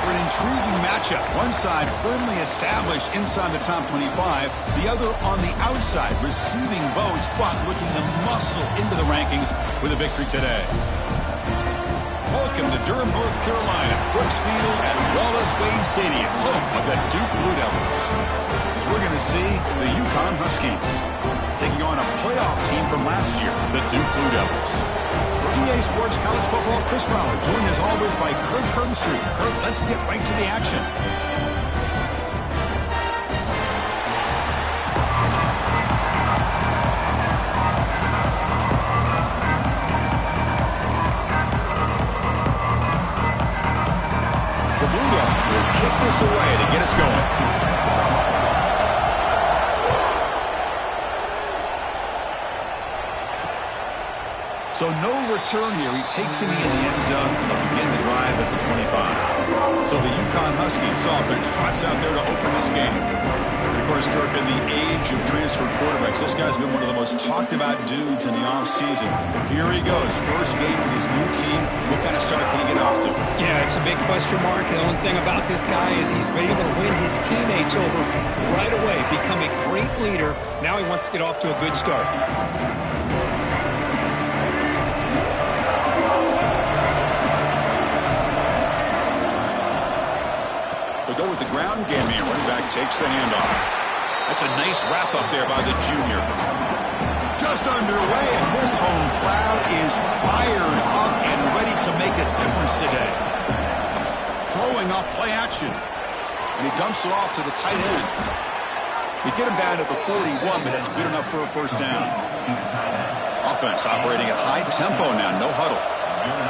for an intriguing matchup. One side firmly established inside the top 25, the other on the outside, receiving votes, but looking to muscle into the rankings with a victory today. Welcome to Durham, North Carolina, Brooks Field at Wallace Wade Stadium, home of the Duke Blue Devils. As we're going to see the Yukon Huskies taking on a playoff team from last year, the Duke Blue Devils. For EA Sports College Football, Chris Fowler, joined as always by Kirk Herbstreit. Kirk, let's get right to the action. The Blue Devils will kick this away to get us going. So no return here. He takes it in the end zone and they'll begin the drive at the 25. So the Yukon Huskies offense trots out there to open this game. And of course, Kirk, in the age of transfer quarterbacks, this guy's been one of the most talked about dudes in the offseason. Here he goes. First game with his new team. What kind of start can he get off to? Yeah, it's a big question mark. The only thing about this guy is he's been able to win his teammates over right away, become a great leader. Now he wants to get off to a good start. Go with the ground game here. Running back takes the handoff. That's a nice wrap up there by the junior. Just underway, and this home crowd is fired up and ready to make a difference today. Throwing up play action. And he dumps it off to the tight end. They get him down at the 41, but that's good enough for a first down. Offense operating at high tempo now, no huddle.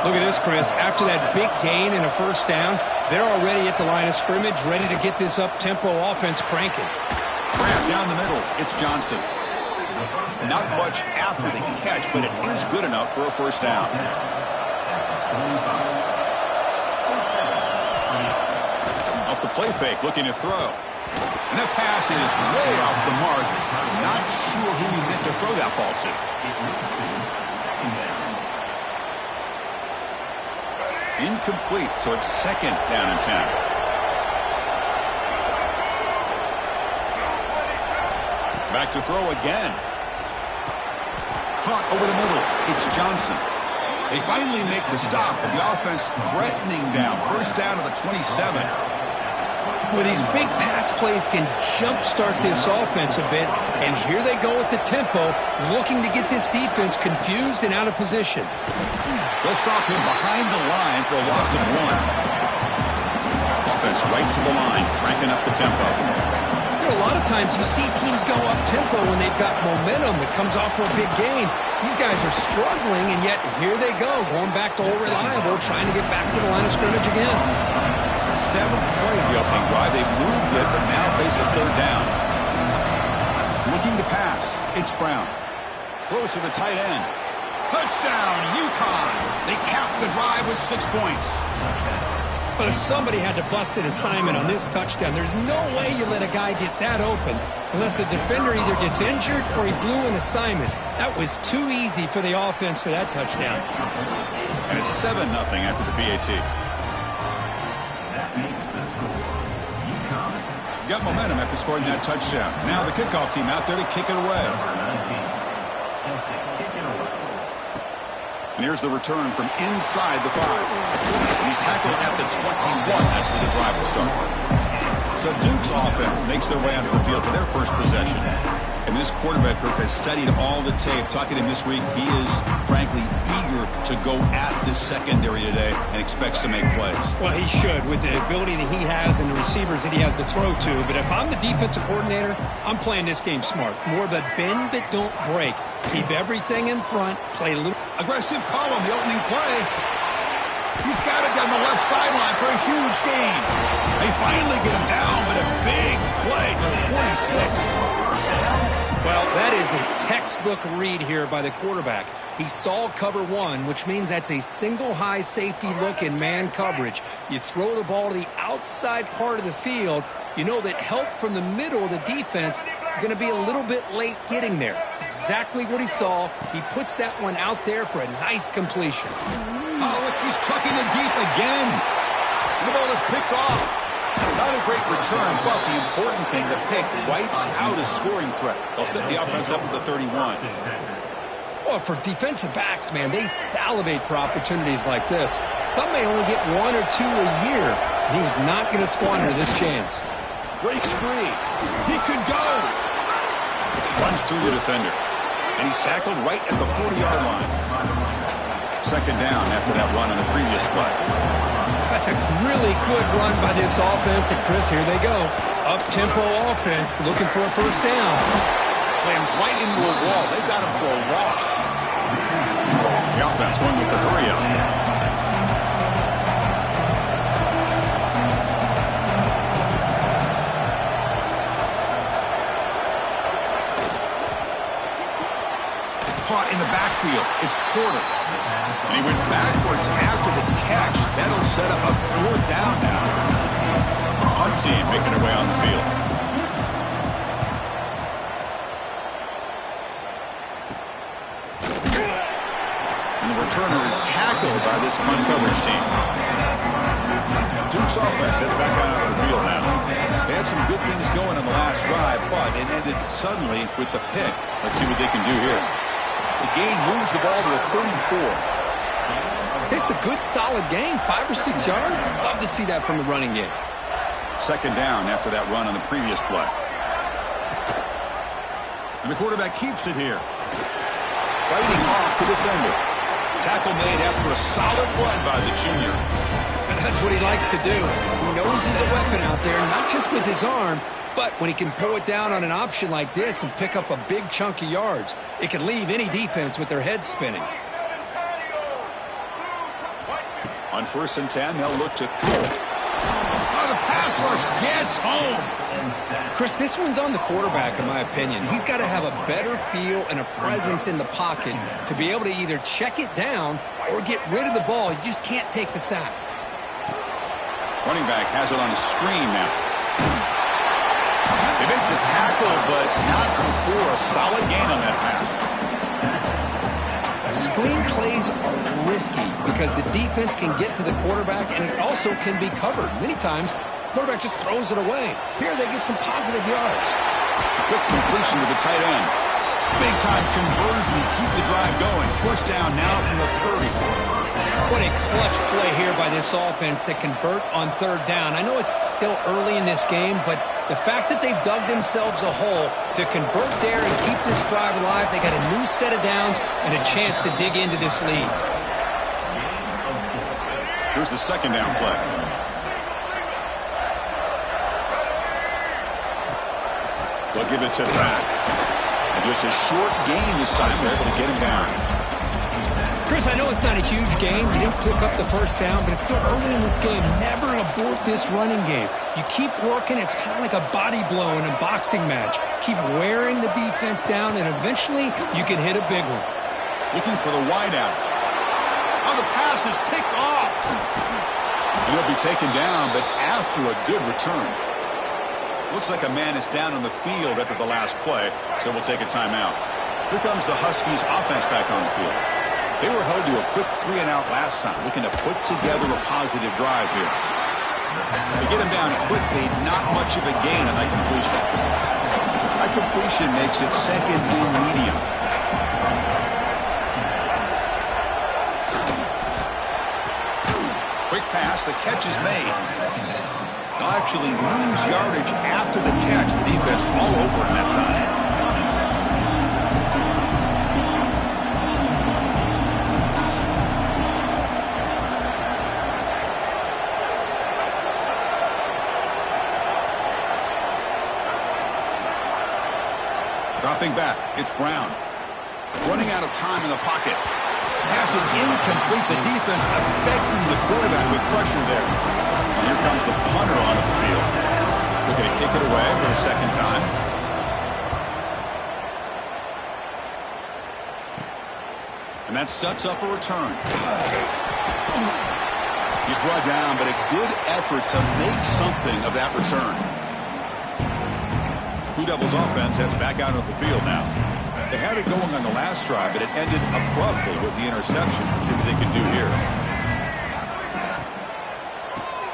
Look at this, Chris. After that big gain and a first down, they're already at the line of scrimmage, ready to get this up-tempo offense cranking. Grab down the middle. It's Johnson. Not much after the catch, but it is good enough for a first down. Off the play fake, looking to throw. And that pass is way off the mark. Not sure who he meant to throw that ball to. Incomplete, so it's second down and 10. Back to throw again. Caught over the middle. It's Johnson. They finally make the stop, but the offense threatening down. First down to the 27. Well, these big pass plays can jumpstart this offense a bit, and here they go with the tempo, looking to get this defense confused and out of position. They'll stop him behind the line for a loss of 1. Offense right to the line, cranking up the tempo. You know, a lot of times you see teams go up tempo when they've got momentum. It comes off to a big gain. These guys are struggling, and yet here they go, going back to old reliable, trying to get back to the line of scrimmage again. 7th play of the opening drive. They've moved it, but now face a third down. Looking to pass. It's Brown. Throws to the tight end. Touchdown, Yukon. They cap the drive with 6 points. But somebody had to bust an assignment on this touchdown. There's no way you let a guy get that open unless the defender either gets injured or he blew an assignment. That was too easy for the offense for that touchdown. And it's 7-0 after the PAT. Got momentum after scoring that touchdown. Now the kickoff team out there to kick it away. And here's the return from inside the 5. And he's tackled at the 21. That's where the drive will start. So Duke's offense makes their way onto the field for their first possession. And this quarterback, Kirk, has studied all the tape. Talking to him this week, he is, frankly, eager to go at this secondary today and expects to make plays. Well, he should, with the ability that he has and the receivers that he has to throw to. But if I'm the defensive coordinator, I'm playing this game smart. More of a bend but don't break. Keep everything in front. Play a little. Aggressive call on the opening play. He's got it down the left sideline for a huge gain. They finally get him down, but a big play to the 46. Well, that is a textbook read here by the quarterback. He saw cover 1, which means that's a single high safety look in man coverage. You throw the ball to the outside part of the field, you know that help from the middle of the defense is going to be a little bit late getting there. It's exactly what he saw. He puts that one out there for a nice completion. Oh, look, he's trucking it deep again. The ball is picked off. Not a great return, but the important thing, the pick wipes out a scoring threat. They'll set the offense up at the 31. Well, for defensive backs, man, they salivate for opportunities like this. Some may only get 1 or 2 a year, and he was not going to squander this chance. Breaks free. He could go. Runs through the defender. And he's tackled right at the 40-yard line. Second down after that run on the previous play. That's a really good run by this offense. And, Chris, here they go. Up-tempo offense looking for a first down. Slams right into a wall. They've got him for a loss. The offense going with the hurry-up. Caught in the backfield. It's Porter. And he went backwards after the catch. That'll set up a 4th down now. Punt team making their way on the field. And the returner is tackled by this punt coverage team. Duke's offense heads back out onto the field now. They had some good things going on the last drive, but it ended suddenly with the pick. Let's see what they can do here. The gain moves the ball to the 34. It's a good, solid gain. 5 or 6 yards. Love to see that from the running game. Second down after that run on the previous play. And the quarterback keeps it here. Fighting off the defender. Tackle made after a solid run by the junior. And that's what he likes to do. He knows he's a weapon out there, not just with his arm, but when he can pull it down on an option like this and pick up a big chunk of yards, it can leave any defense with their head spinning. On 1st and 10, they'll look to throw. Oh, the pass rush gets home. Chris, this one's on the quarterback, in my opinion. He's got to have a better feel and a presence in the pocket to be able to either check it down or get rid of the ball. You just can't take the sack. Running back has it on a screen now. They make the tackle, but not before a solid gain on that pass. Screen plays are risky because the defense can get to the quarterback and it also can be covered. Many times, the quarterback just throws it away. Here they get some positive yards. Quick completion to the tight end. Big-time conversion. Keep the drive going. First down now from the 30. What a clutch play here by this offense to convert on 3rd down. I know it's still early in this game, but the fact that they've dug themselves a hole to convert there and keep this drive alive, they got a new set of downs and a chance to dig into this lead. Here's the second down play. They'll give it to the back. And just a short gain this time. They're able to get him down. Chris, I know it's not a huge game. You didn't pick up the first down, but it's still early in this game. Never abort this running game. You keep working. It's kind of like a body blow in a boxing match. Keep wearing the defense down, and eventually you can hit a big one. Looking for the wideout. Oh, the pass is picked off. And he'll be taken down, but after a good return. Looks like a man is down on the field after the last play, so we'll take a timeout. Here comes the Huskies offense back on the field. They were held to a quick 3-and-out last time, looking to put together a positive drive here. They get him down quickly, not much of a gain on that completion. That completion makes it 2nd and medium. Quick pass, the catch is made. They'll actually lose yardage after the catch. The defense all over him that time. Dropping back, it's Brown. Running out of time in the pocket. Pass is incomplete. The defense affecting the quarterback with pressure there. And here comes the punter onto the field. Looking to kick it away for the second time. And that sets up a return. He's brought down, but a good effort to make something of that return. Blue Devils offense heads back out of the field now. They had it going on the last drive, but it ended abruptly with the interception. Let's see what they can do here.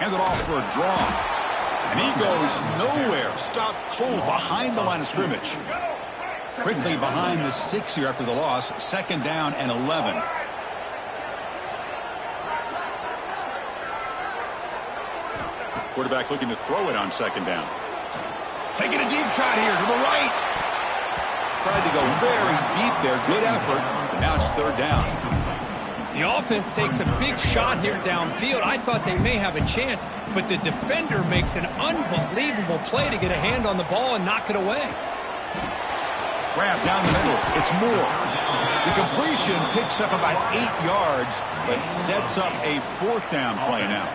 Hand it off for a draw. And he goes nowhere. Stopped cold behind the line of scrimmage. Quickly behind the sticks here after the loss. 2nd down and 11. Quarterback looking to throw it on 2nd down. Taking a deep shot here to the right. Tried to go very deep there. Good effort. But now it's 3rd down. The offense takes a big shot here downfield. I thought they may have a chance, but the defender makes an unbelievable play to get a hand on the ball and knock it away. Grab down the middle. It's Moore. The completion picks up about 8 yards, but sets up a 4th down play now.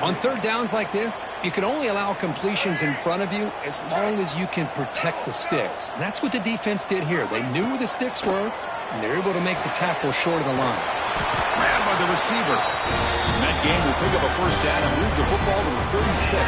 On 3rd downs like this, you can only allow completions in front of you as long as you can protect the sticks. And that's what the defense did here. They knew where the sticks were, and they're able to make the tackle short of the line. Grabbed by the receiver. And that game will pick up a 1st down and move the football to the 36.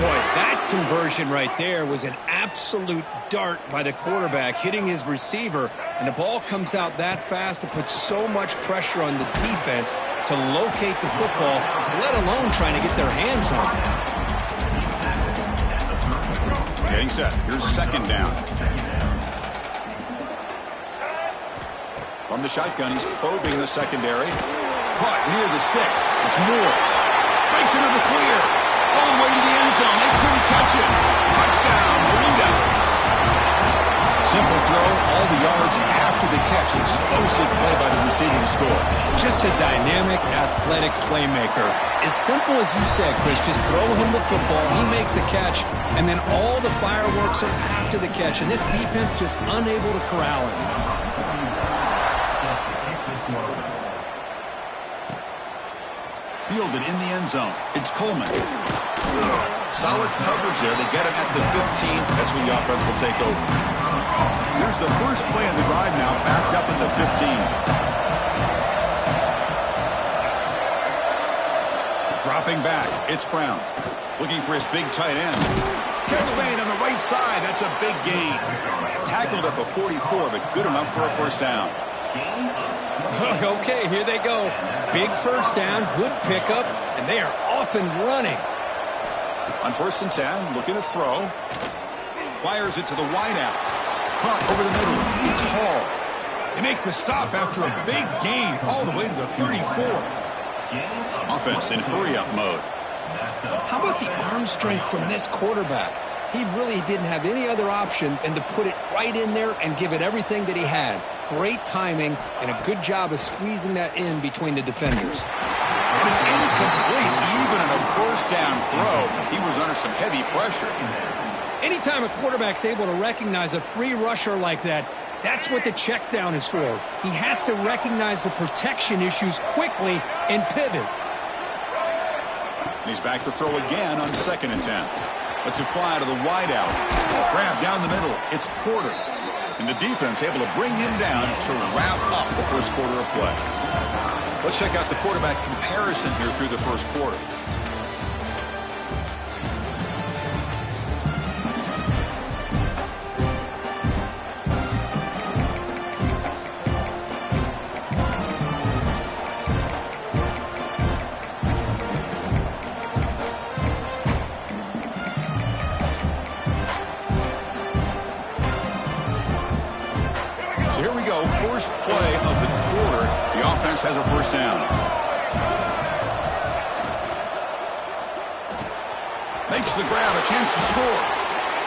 Boy, that conversion right there was an absolute dart by the quarterback, hitting his receiver, and the ball comes out that fast to put so much pressure on the defense to locate the football, let alone trying to get their hands on it. Getting set. Here's 2nd down. From the shotgun, he's probing the secondary. Caught near the sticks. It's Moore. Breaks into the clear. All the way to the end zone. They couldn't catch it. Touchdown, Blue Devils. Simple throw, all the yards after the catch. Explosive play by the receiver to score. Just a dynamic, athletic playmaker. As simple as you said, Chris, just throw him the football, he makes a catch, and then all the fireworks are after the catch, and this defense just unable to corral him. Fielded in the end zone. It's Coleman. Solid coverage there. They get him at the 15. That's where the offense will take over. Here's the first play of the drive now, backed up in the 15. Dropping back. It's Brown. Looking for his big tight end. Catch made on the right side. That's a big gain. Tackled at the 44, but good enough for a 1st down. Okay, here they go. Big 1st down, good pickup, and they are off and running. On 1st and 10, looking to throw. Fires it to the wideout. Caught over the middle. It's Hall. They make the stop after a big gain all the way to the 34. Offense in hurry-up mode. How about the arm strength from this quarterback? He really didn't have any other option than to put it right in there and give it everything that he had. Great timing and a good job of squeezing that in between the defenders. And it's incomplete. Even on a 1st down throw, he was under some heavy pressure. Anytime a quarterback's able to recognize a free rusher like that, that's what the check down is for. He has to recognize the protection issues quickly and pivot. He's back to throw again on 2nd and 10. Let's it fly to the wideout. Grab down the middle. It's Porter. And the defense able to bring him down to wrap up the 1st quarter of play. Let's check out the quarterback comparison here through the 1st quarter. First play of the quarter, the offense has a 1st down. Makes the grab, a chance to score.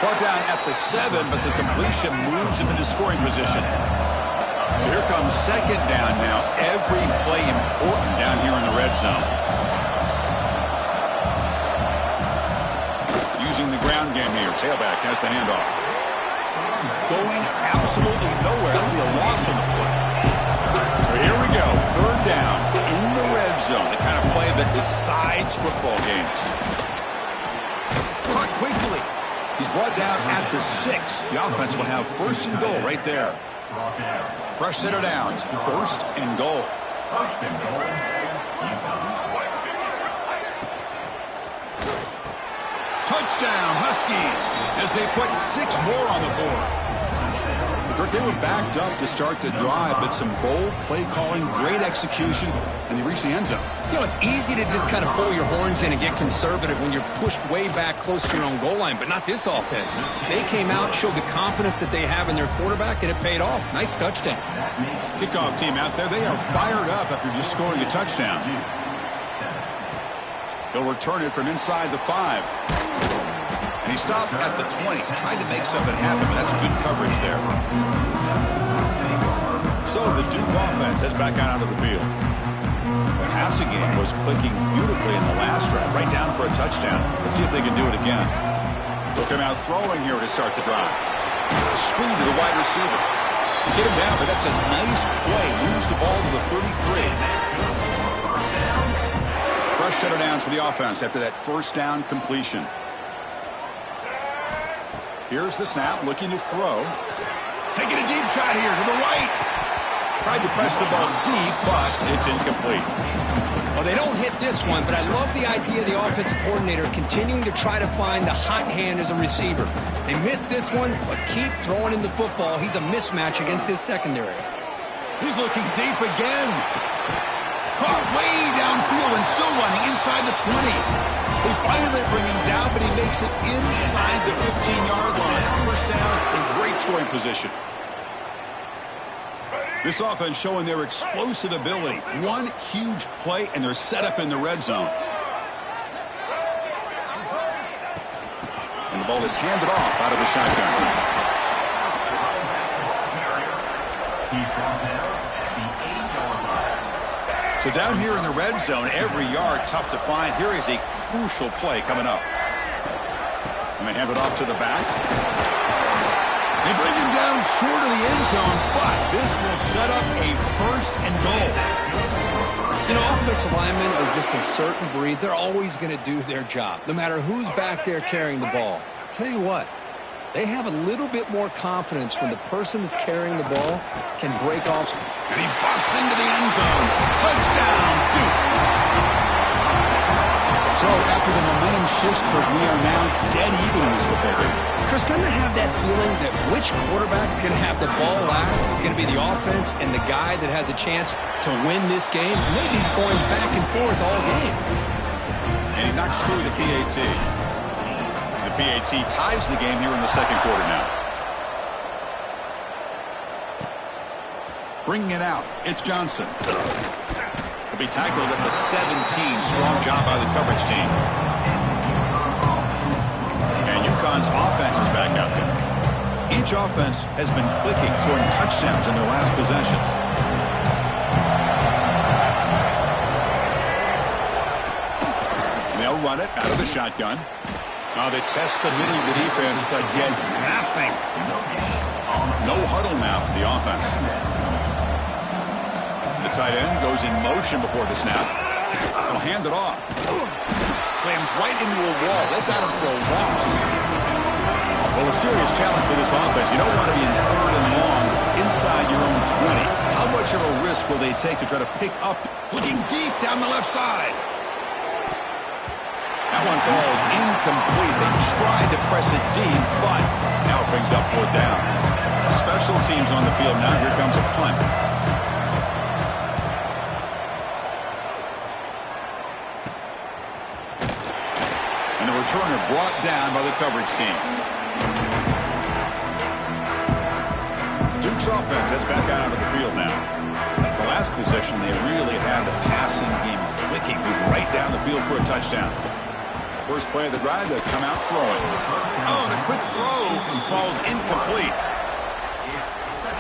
Brought down at the 7, but the completion moves him into scoring position. So here comes 2nd down now. Every play important down here in the red zone. Using the ground game here. Tailback has the handoff. Going absolutely nowhere. That'll be a loss on the play. So here we go. 3rd down in the red zone. The kind of play that decides football games. Caught quickly. He's brought down at the 6. The offense will have 1st and goal right there. Fresh set of downs. 1st and goal. Touchdown, Huskies, as they put 6 more on the board. Kirk They were backed up to start the drive, but some bold play calling, great execution, and they reached the end zone. You know, it's easy to just kind of pull your horns in and get conservative when you're pushed way back close to your own goal line, but not this offense. They came out, showed the confidence that they have in their quarterback, and it paid off. Nice touchdown. Kickoff team out there, they are fired up after just scoring a touchdown. He'll return it from inside the 5. And he stopped at the 20, trying to make something happen, but that's good coverage there. So the Duke offense heads back out onto the field. The passing game was clicking beautifully in the last drive, right down for a touchdown. Let's see if they can do it again. They'll come out throwing here to start the drive. A screen to the wide receiver. They get him down, but that's a nice play. Moves the ball to the 33. Fresh set of downs for the offense after that first down completion. Here's the snap, looking to throw. Taking a deep shot here to the right. Tried to press the ball deep, but it's incomplete. Well, they don't hit this one, but I love the idea of the offensive coordinator continuing to try to find the hot hand as a receiver. They missed this one, but keep throwing in the football. He's a mismatch against his secondary. He's looking deep again. Caught way downfield and still running inside the 20. They finally bring him down, but he makes it inside the 15-yard line. First down in great scoring position. This offense showing their explosive ability. One huge play, and they're set up in the red zone. And the ball is handed off out of the shotgun. So down here in the red zone, every yard tough to find. Here is a crucial play coming up. And they hand it off to the back. They bring him down short of the end zone, but this will set up a first and goal. You know, offensive linemen are just a certain breed. They're always going to do their job, no matter who's back there carrying the ball. I'll tell you what, they have a little bit more confidence when the person that's carrying the ball can break off. And he busts into the end zone. Touchdown, Duke. So after the momentum shifts, we are now dead even in this football game. Chris, doesn't I have that feeling that which quarterback's going to have the ball last is going to be the offense and the guy that has a chance to win this game? Maybe going back and forth all game. And he knocks through the PAT. The PAT ties the game here in the second quarter now. Bringing it out, it's Johnson. He'll be tackled at the 17. Strong job by the coverage team. And UConn's offense is back out there. Each offense has been clicking, scoring touchdowns in their last possessions. They'll run it out of the shotgun. Now they test the middle of the defense, but get nothing. No huddle now for the offense. The tight end goes in motion before the snap. He'll hand it off. Slams right into a wall. They've got him for a loss. Well, a serious challenge for this offense. You don't want to be in third and long inside your own 20. How much of a risk will they take to try to pick up? Looking deep down the left side. That one falls incomplete. They tried to press it deep, but now it brings up fourth down. Special teams on the field now. Here comes a punt. And the returner brought down by the coverage team. Duke's offense heads back out onto the field now. The last possession, they really had the passing game clicking. Moved right down the field for a touchdown. First play of the drive, they come out throwing. Oh, the quick throw falls incomplete.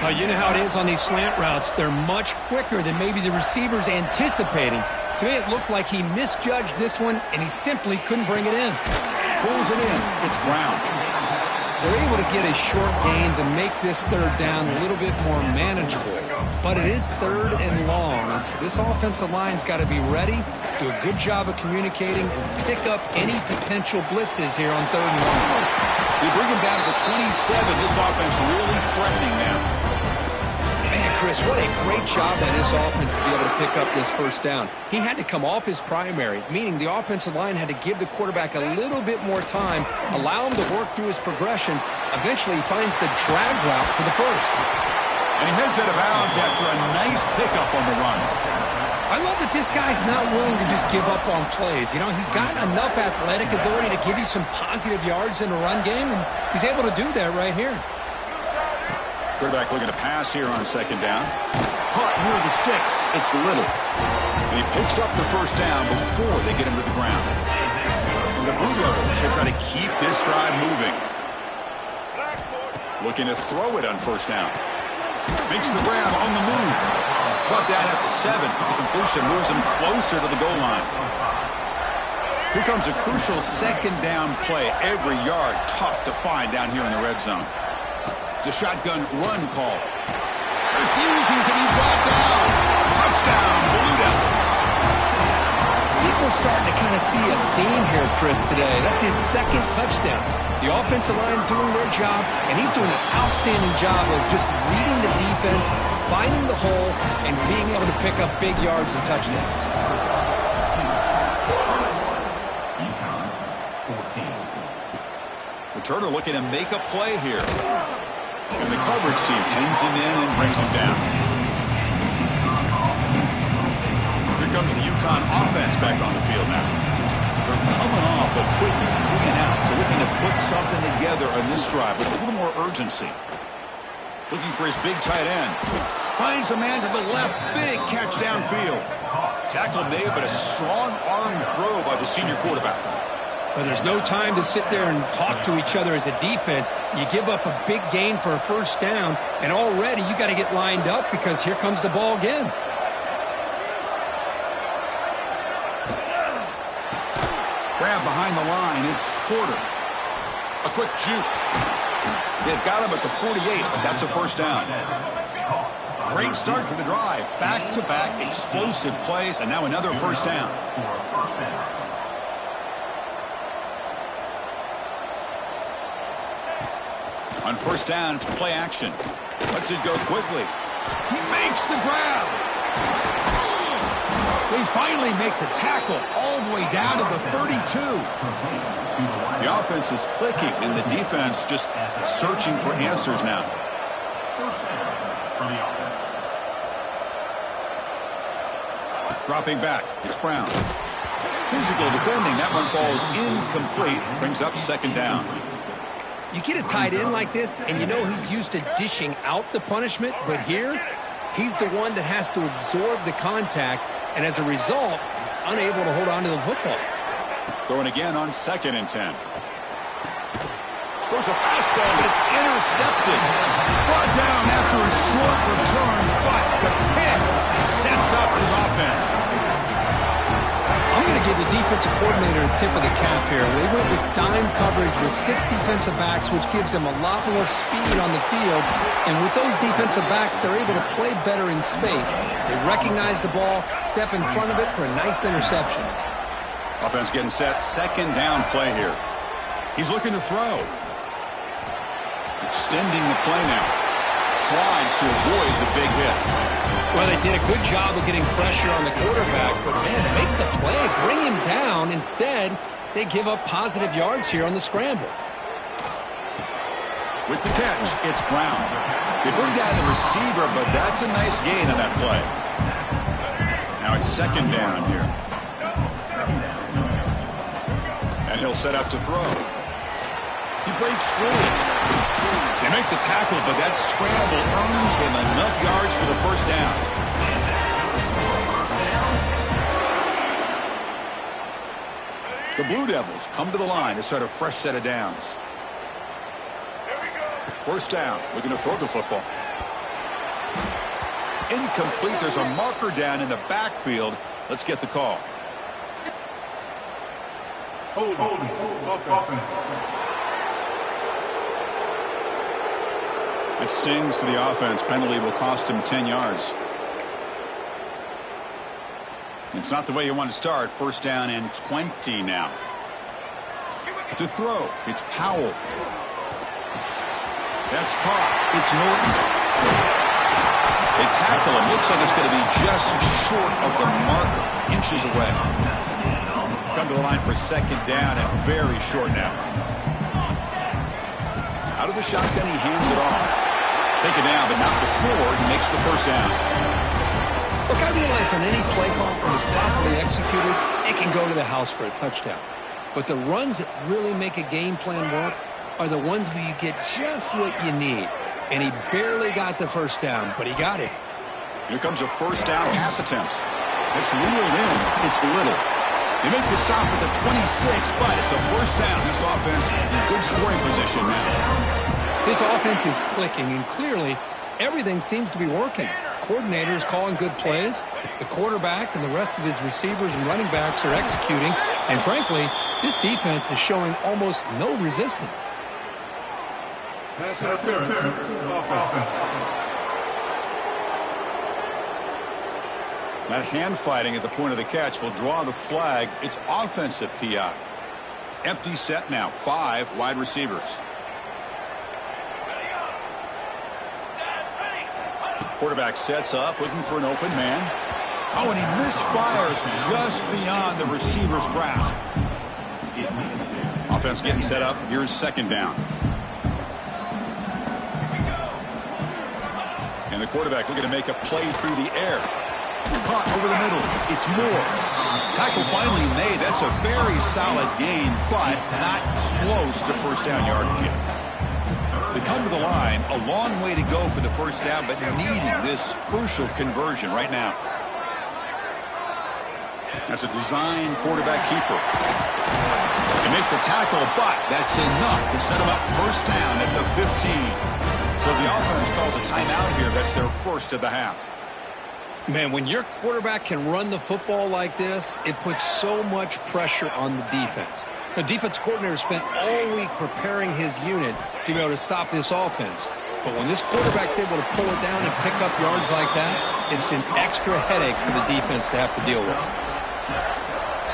You know how it is on these slant routes. They're much quicker than maybe the receiver's anticipating. To me, it looked like he misjudged this one, and he simply couldn't bring it in. Pulls it in. It's Brown. They're able to get a short gain to make this third down a little bit more manageable. But it is third and long. So this offensive line's got to be ready, do a good job of communicating, and pick up any potential blitzes here on third and long. They bring him down to the 27. This offense really threatening now. Man, Chris, what a great job by this offense to be able to pick up this first down. He had to come off his primary, meaning the offensive line had to give the quarterback a little bit more time, allow him to work through his progressions, Eventually, he finds the drag route for the first. And he heads out of bounds after a nice pickup on the run. I love that this guy's not willing to just give up on plays. You know, he's got enough athletic ability to give you some positive yards in the run game, and he's able to do that right here. Quarterback looking to pass here on second down. Caught near the sticks. It's Little. And he picks up the first down before they get him to the ground. And the Blue Devils will try to keep this drive moving. Looking to throw it on first down. Makes the grab on the move. Brought down at the 7. The completion moves him closer to the goal line. Here comes a crucial second down play. Every yard tough to find down here in the red zone. It's a shotgun run call. Refusing to be brought down. Touchdown, Blue Devils. I think we're starting to kind of see a theme here, Chris, today. That's his second touchdown. The offensive line doing their job, and he's doing an outstanding job of just reading the defense, finding the hole, and being able to pick up big yards and touchdowns. Returner looking to make a play here. And the coverage team pins him in and brings him down. Here comes the UConn offense back on the field now. They're coming off a quick 3 and out, so looking to put something together on this drive with a little more urgency. Looking for his big tight end. Finds a man to the left. Big catch downfield. Tackle made, but a strong arm throw by the senior quarterback. But there's no time to sit there and talk to each other as a defense. You give up a big gain for a first down, and already you got to get lined up because here comes the ball again. Grab behind the line. It's Porter. A quick juke. They've got him at the 48, but that's a first down. Great start for the drive. Back-to-back explosive plays, and now another first down. On first down, it's play action. Lets it go quickly. He makes the grab. They finally make the tackle all the way down to the 32. The offense is clicking, and the defense just searching for answers now. Dropping back, it's Brown. Physical defending, that one falls incomplete, brings up second down. You get a tight end like this, and you know he's used to dishing out the punishment, but here, he's the one that has to absorb the contact, and as a result, he's unable to hold on to the football. Throwing again on 2nd and 10. Throws a fastball, but it's intercepted. Brought down after a short return, but the pick sets up his offense. I'm going to give the defensive coordinator a tip of the cap here. They went with dime coverage with 6 defensive backs, which gives them a lot more speed on the field. And with those defensive backs, they're able to play better in space. They recognize the ball, step in front of it for a nice interception. Offense getting set. Second down play here. He's looking to throw. Extending the play now. Slides to avoid the big hit. Well, they did a good job of getting pressure on the quarterback, but man, make the play, bring him down. Instead, they give up positive yards here on the scramble. With the catch, it's Brown. They bring down the receiver, but that's a nice gain on that play. Now it's second down here. And he'll set up to throw. He breaks through. They make the tackle, but that scramble earns him enough yards for the first down. The Blue Devils come to the line to start a fresh set of downs. First down, looking to throw the football. Incomplete. There's a marker down in the backfield. Let's get the call. Hold. It stings for the offense. Penalty will cost him 10 yards. It's not the way you want to start. First down and 20 now. To throw, it's Powell. That's caught. It's Norton. They tackle him. Looks like it's going to be just short of the marker. Inches away. Come to the line for second down and very short now. Out of the shotgun, he hands it off. Take it down, but not before he makes the first down. Look, I realize on any play call, when it's properly executed, it can go to the house for a touchdown. But the runs that really make a game plan work are the ones where you get just what you need. And he barely got the first down, but he got it. Here comes a first down pass attempt. It's reeled in. It's little. They make the stop at the 26, but it's a first down. This offense in good scoring position now. This offense is clicking, and clearly everything seems to be working. The coordinator is calling good plays. The quarterback and the rest of his receivers and running backs are executing. And frankly, this defense is showing almost no resistance. Pass interference. Offense. That hand fighting at the point of the catch will draw the flag. It's offensive PI. Empty set now. 5 wide receivers. Quarterback sets up, looking for an open man. Oh, and he misfires just beyond the receiver's grasp. Offense getting set up. Here's second down. And the quarterback looking to make a play through the air. Caught over the middle. It's Moore. Tackle finally made. That's a very solid gain, but not close to first down yardage yet. They come to the line, a long way to go for the first down, but needing this crucial conversion right now. That's a design quarterback keeper. They make the tackle, but that's enough to set them up first down at the 15. So the offense calls a timeout here. That's their first of the half. Man, when your quarterback can run the football like this, it puts so much pressure on the defense. The defense coordinator spent all week preparing his unit to be able to stop this offense. But when this quarterback's able to pull it down and pick up yards like that, it's an extra headache for the defense to have to deal with.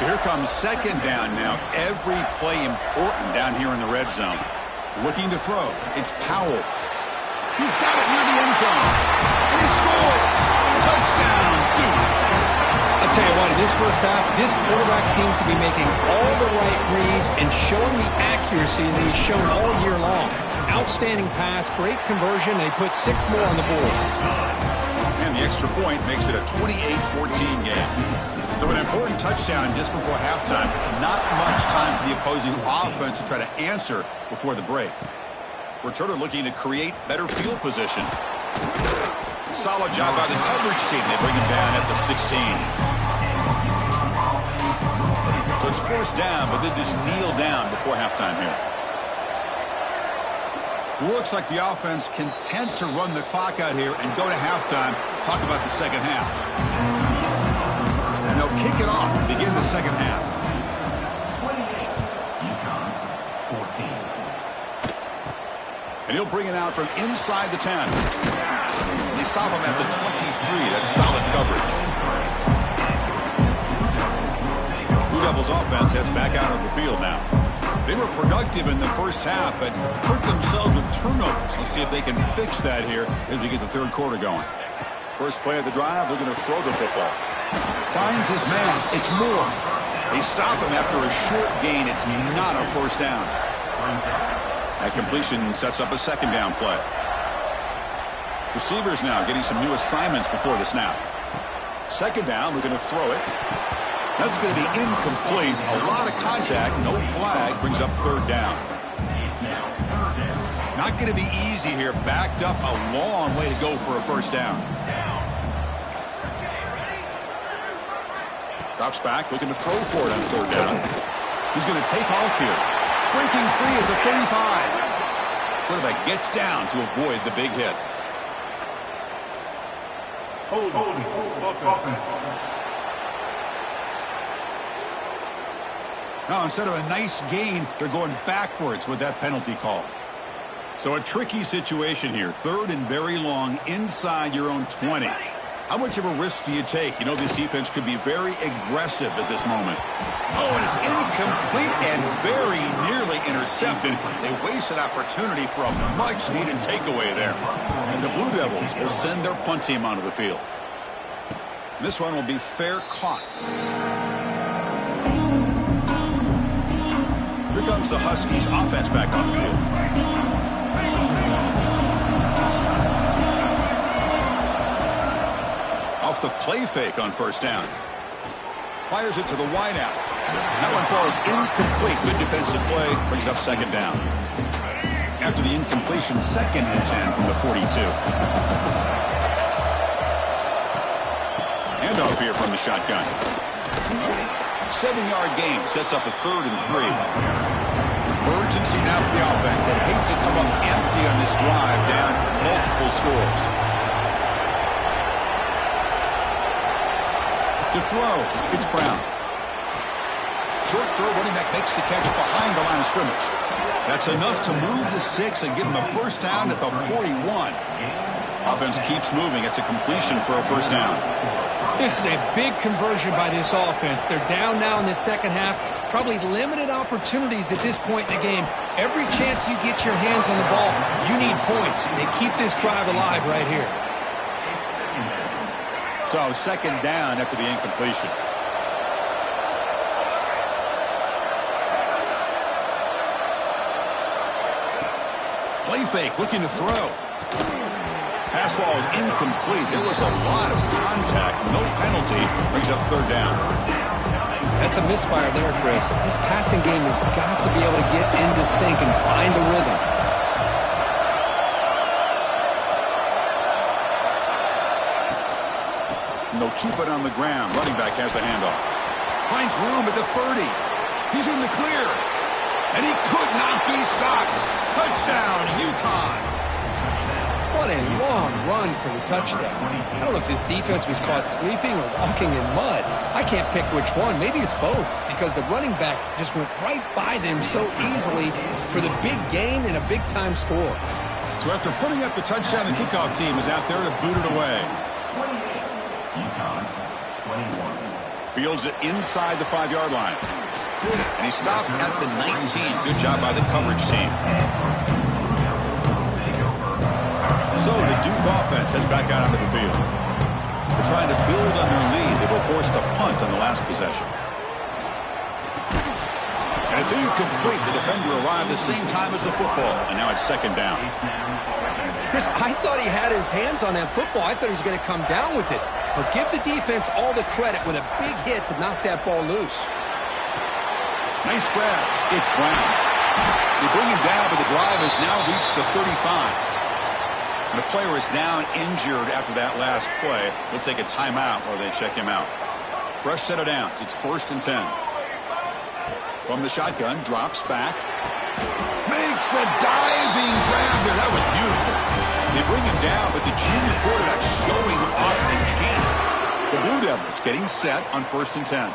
So here comes second down now. Every play important down here in the red zone. Looking to throw. It's Powell. He's got it near the end zone. And he scores. Touchdown, Duke. I'll tell you what, in this first half, this quarterback seems to be making all the right reads and showing the accuracy that he's shown all year long. Outstanding pass, great conversion. They put 6 more on the board. And the extra point makes it a 28-14 game. So an important touchdown just before halftime. Not much time for the opposing offense to try to answer before the break. Returner looking to create better field position. Solid job by the coverage team. They bring him down at the 16. So it's first down, but they just kneel down before halftime here. Looks like the offense content to run the clock out here and go to halftime. Talk about the second half. And they'll kick it off to begin the second half. 14. And he'll bring it out from inside the 10. They stop him at the 23. That's solid coverage. Blue Devils offense heads back out of the field now. They were productive in the first half, but hurt themselves with turnovers. Let's see if they can fix that here as we get the third quarter going. First play of the drive, they're going to throw the football. Finds his man. It's Moore. They stop him after a short gain. It's not a first down. That completion sets up a second down play. Receivers now getting some new assignments before the snap. Second down, we're going to throw it. That's going to be incomplete. A lot of contact, no flag, brings up third down. Not going to be easy here. Backed up a long way to go for a first down. Drops back, looking to throw for it on third down. He's going to take off here. Breaking free at the 35. Quarterback gets down to avoid the big hit. Holding. Now, instead of a nice gain, they're going backwards with that penalty call. So a tricky situation here. Third and very long inside your own 20. How much of a risk do you take? You know this defense could be very aggressive at this moment. Oh, and it's incomplete and very nearly intercepted. They waste an opportunity for a much-needed takeaway there. And the Blue Devils will send their punt team onto the field. This one will be fair caught. Here comes the Huskies offense back on the field. the play fake on first down. Fires it to the wideout. That one falls incomplete. Good defensive play. Brings up second down. After the incompletion, 2nd and 10 from the 42. Handoff here from the shotgun. 7-yard gain sets up a 3rd and 3. Urgency now for the offense that hate to come up empty on this drive, down multiple scores. To throw, it's Brown. Short throw, running back makes the catch behind the line of scrimmage. That's enough to move the sticks and give him a first down at the 41. Offense keeps moving. It's a completion for a first down. This is a big conversion by this offense. They're down now in the second half. Probably limited opportunities at this point in the game. Every chance you get your hands on the ball, you need points. They keep this drive alive right here. So second down after the incompletion. Play fake, looking to throw. Pass ball is incomplete. There was a lot of contact. No penalty. Brings up 3rd down. That's a misfire there, Chris. This passing game has got to be able to get into sync and find a rhythm. And they'll keep it on the ground. Running back has the handoff. Finds room at the 30. He's in the clear. And he could not be stopped. Touchdown, UConn. What a long run for the touchdown. I don't know if this defense was caught sleeping or walking in mud. I can't pick which one. Maybe it's both, because the running back just went right by them so easily for the big gain and a big-time score. So after putting up the touchdown, the kickoff team is out there to boot it away. Fields it inside the 5-yard line. And he stopped at the 19. Good job by the coverage team. So the Duke offense heads back out onto the field. They're trying to build on their lead. They were forced to punt on the last possession. And it's incomplete. The defender arrived the same time as the football. And now it's second down. Chris, I thought he had his hands on that football. I thought he was going to come down with it. But give the defense all the credit with a big hit to knock that ball loose. Nice grab. It's Brown. They bring him down, but the drive has now reached the 35. And the player is down injured after that last play. Let's take a timeout while they check him out. Fresh set of downs. It's 1st and 10. From the shotgun, drops back. Makes the diving grab there. That was beautiful. They bring him down, but the junior quarterback showing off the cannon. The Blue Devils getting set on 1st and 10.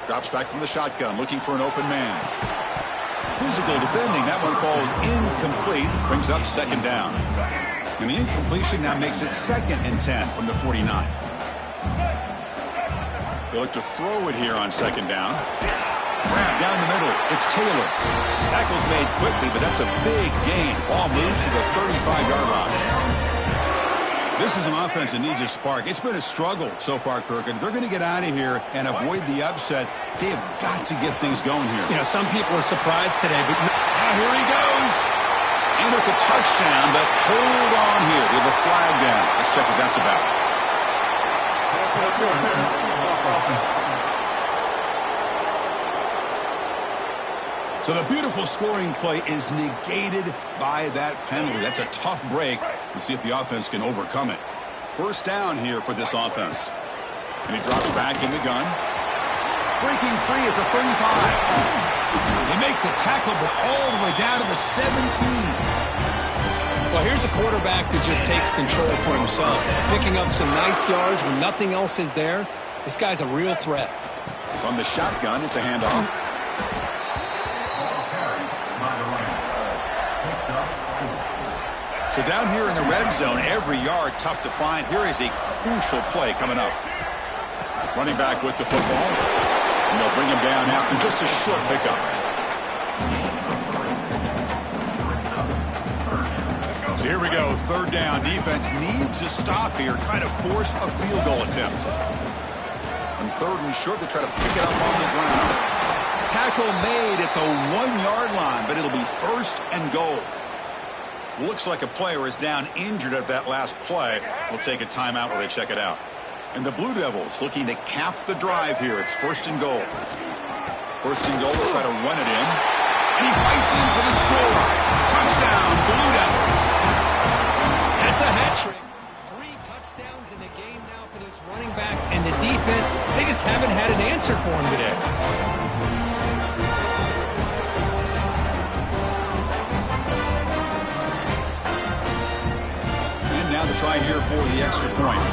Drops back from the shotgun, looking for an open man. Physical defending. That one falls incomplete. Brings up second down. And the incompletion now makes it 2nd and 10 from the 49. They look to throw it here on second down. Grab down the middle. It's Taylor. Tackle's made quickly, but that's a big gain. Ball moves to the 35-yard line. This is an offense that needs a spark. It's been a struggle so far, Kirk. And if they're going to get out of here and avoid the upset, they have got to get things going here. You know, some people are surprised today, but now here he goes. And it's a touchdown, but hold on here. We have a flag down. Let's check what that's about. So the beautiful scoring play is negated by that penalty. That's a tough break. We'll see if the offense can overcome it. First down here for this offense. And he drops back in the gun. Breaking free at the 35. They make the tackle, but all the way down to the 17. Well, here's a quarterback that just takes control for himself. Picking up some nice yards when nothing else is there. This guy's a real threat. From the shotgun, it's a handoff. So down here in the red zone, every yard tough to find. Here is a crucial play coming up. Running back with the football. And they'll bring him down after just a short pickup. So here we go, third down. Defense needs a stop here. Try to force a field goal attempt. On 3rd and short, they try to pick it up on the ground. Tackle made at the 1-yard line, but it'll be first and goal. Looks like a player is down injured at that last play. We'll take a timeout while they check it out. And the Blue Devils looking to cap the drive here. It's first and goal. First and goal, they'll try to run it in. And he fights in for the score. Touchdown, Blue Devils. That's a hat trick. 3 touchdowns in the game now for this running back. And the defense, they just haven't had an answer for him today. And now the try here for the extra point.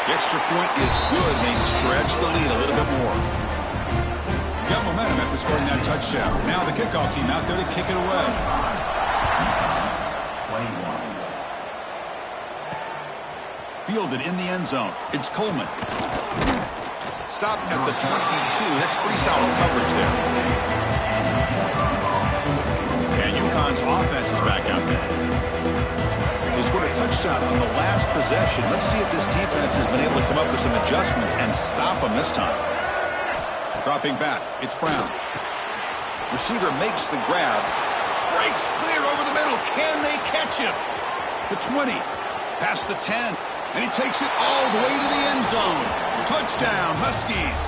The extra point is good. They stretch the lead a little bit more. Got momentum after scoring that touchdown. Now the kickoff team out there to kick it away. 21. Fielded in the end zone. It's Coleman. Stopping at the 22. That's pretty solid coverage there. And UConn's offense is back out there. They scored a touchdown on the last possession. Let's see if this defense has been able to come up with some adjustments and stop them this time. Dropping back, it's Brown. Receiver makes the grab. Breaks clear over the middle. Can they catch him? The 20, past the 10, and he takes it all the way to the end zone. Touchdown, Huskies.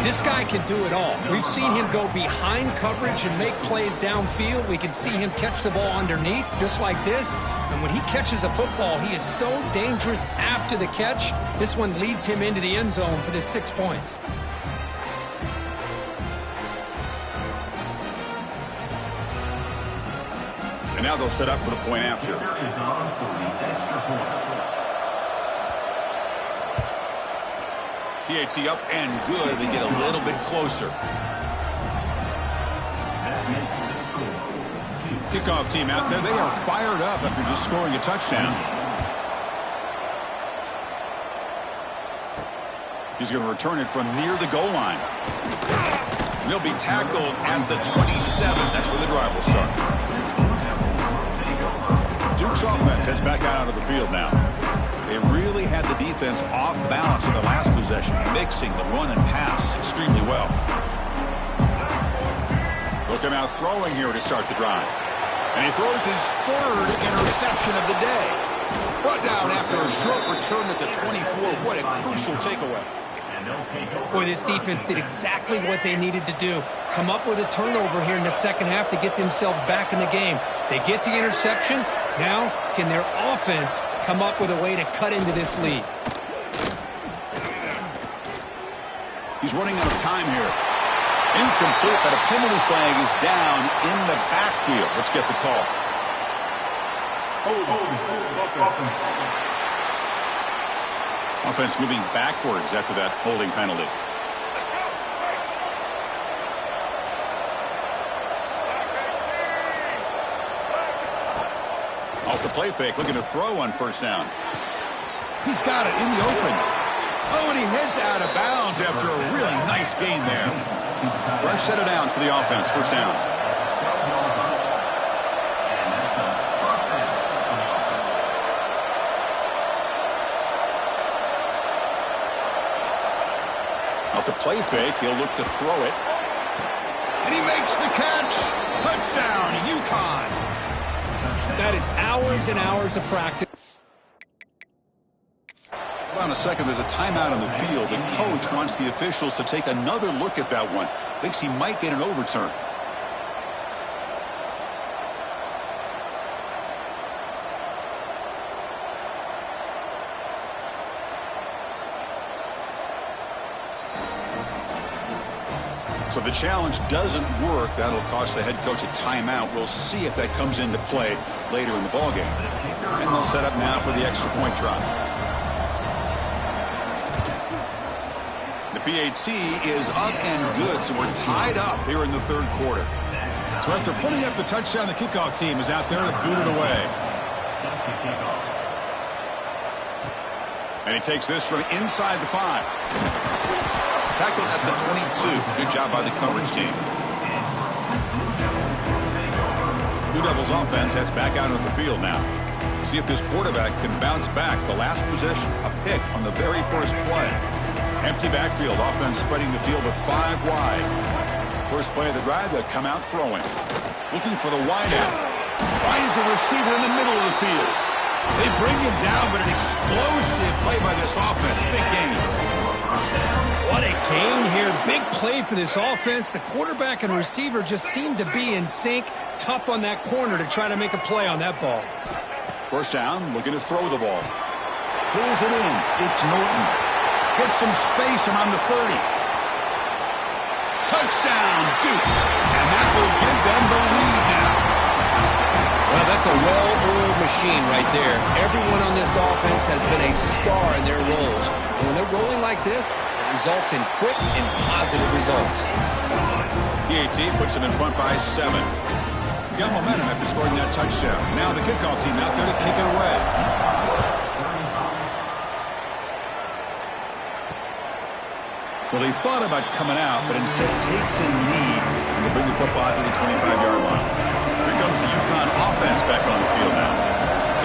This guy can do it all. We've seen him go behind coverage and make plays downfield. We can see him catch the ball underneath, just like this. And when he catches a football, he is so dangerous after the catch. This one leads him into the end zone for the 6 points. And now they'll set up for the point after. PAT up and good. They get a little bit closer. Kickoff team out there. They are fired up after just scoring a touchdown. He's going to return it from near the goal line. They'll be tackled at the 27. That's where the drive will start. Duke's offense heads back out of the field now. They really had the defense off balance in the last possession, mixing the run and pass extremely well. Looking out throwing here to start the drive. And he throws his 3rd interception of the day. Brought down after a short return at the 24. What a crucial takeaway. Boy, this defense did exactly what they needed to do. Come up with a turnover here in the second half to get themselves back in the game. They get the interception. Now, can their offense come up with a way to cut into this lead? He's running out of time here. Incomplete, but a penalty flag is down in the backfield. Let's get the call. Offense moving backwards after that holding penalty. Off the play fake, looking to throw on first down. He's got it in the open. Oh, and he heads out of bounds after a really nice gain there. Fresh set of downs for the offense, first down. Off the play fake, he'll look to throw it. And he makes the catch. Touchdown, UConn. That is hours and hours of practice. Hold on a second. There's a timeout on the field. The coach wants the officials to take another look at that one. Thinks he might get an overturn. So the challenge doesn't work. That'll cost the head coach a timeout. We'll see if that comes into play later in the ballgame. And they'll set up now for the extra point try. The PAT is up and good, so we're tied up here in the 3rd quarter. So after putting up the touchdown, the kickoff team is out there to boot it away. And he takes this from inside the 5. Tackled at the 22. Good job by the coverage team. Blue Devils offense heads back out on the field now. See if this quarterback can bounce back. The last possession, a pick on the very first play. Empty backfield. Offense spreading the field with 5 wide. First play of the drive, they'll come out throwing. Looking for the wideout. Finds a receiver in the middle of the field. They bring him down, but an explosive play by this offense. Big gain. What a gain here. Big play for this offense. The quarterback and receiver just seemed to be in sync. Tough on that corner to try to make a play on that ball. First down, looking to throw the ball. Pulls it in. It's Norton. Gets some space around the 30. Touchdown, Duke. And that will give them the lead now. Well, that's a well-oiled machine right there. Everyone on this offense has been a star in their roles. And when they're rolling like this, it results in quick and positive results. PAT puts them in front by 7. Got momentum after scoring that touchdown. Now the kickoff team out there to kick it away. Well, he thought about coming out, but instead takes a knee to bring the football to the 25-yard line. Here comes the UConn offense back on the field now.